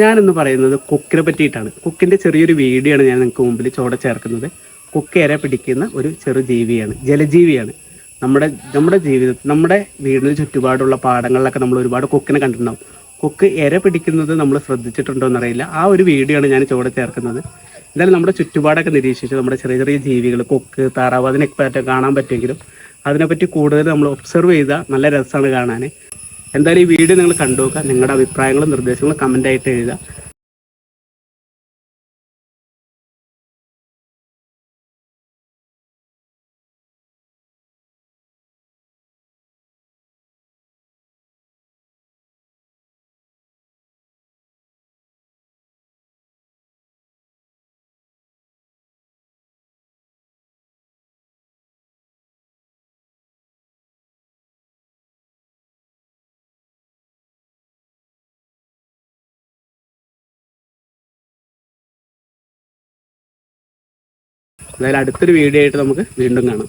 ഞാനിന്ന് പറയുന്നത് കൊക്കിനെ പറ്റിയിട്ടാണ്. കൊക്കിൻ്റെ ചെറിയൊരു വീഡിയോ ആണ് ഞാൻ നിങ്ങൾക്ക് മുമ്പിൽ ചോടെ ചേർക്കുന്നത്. കൊക്ക് ഇര പിടിക്കുന്ന ഒരു ചെറു ജീവിയാണ്, ജലജീവിയാണ്. നമ്മുടെ നമ്മുടെ ജീവിതത്തിൽ, നമ്മുടെ വീടിന് ചുറ്റുപാടുള്ള പാടങ്ങളിലൊക്കെ നമ്മൾ ഒരുപാട് കൊക്കിനെ കണ്ടിട്ടുണ്ടാവും. കൊക്ക് ഇര പിടിക്കുന്നത് നമ്മൾ ശ്രദ്ധിച്ചിട്ടുണ്ടോ എന്നറിയില്ല. ആ ഒരു വീഡിയോ ആണ് ഞാൻ ചോടെ ചേർക്കുന്നത്. എന്തായാലും നമ്മുടെ ചുറ്റുപാടൊക്കെ നിരീക്ഷിച്ച് നമ്മുടെ ചെറിയ ചെറിയ ജീവികൾ, കൊക്ക്, താറാവ്, അതിനൊക്കെ കാണാൻ പറ്റുമെങ്കിലും അതിനെപ്പറ്റി കൂടുതൽ നമ്മൾ ഒബ്സർവ് ചെയ്താൽ നല്ല രസമാണ് കാണാൻ. എന്തായാലും ഈ വീഡിയോ നിങ്ങൾ കണ്ടു നോക്കുക. നിങ്ങളുടെ അഭിപ്രായങ്ങളും നിർദ്ദേശങ്ങളും കമൻ്റായിട്ട് എഴുതുക. എന്തായാലും അടുത്തൊരു വീഡിയോ ആയിട്ട് നമുക്ക് വീണ്ടും കാണാം.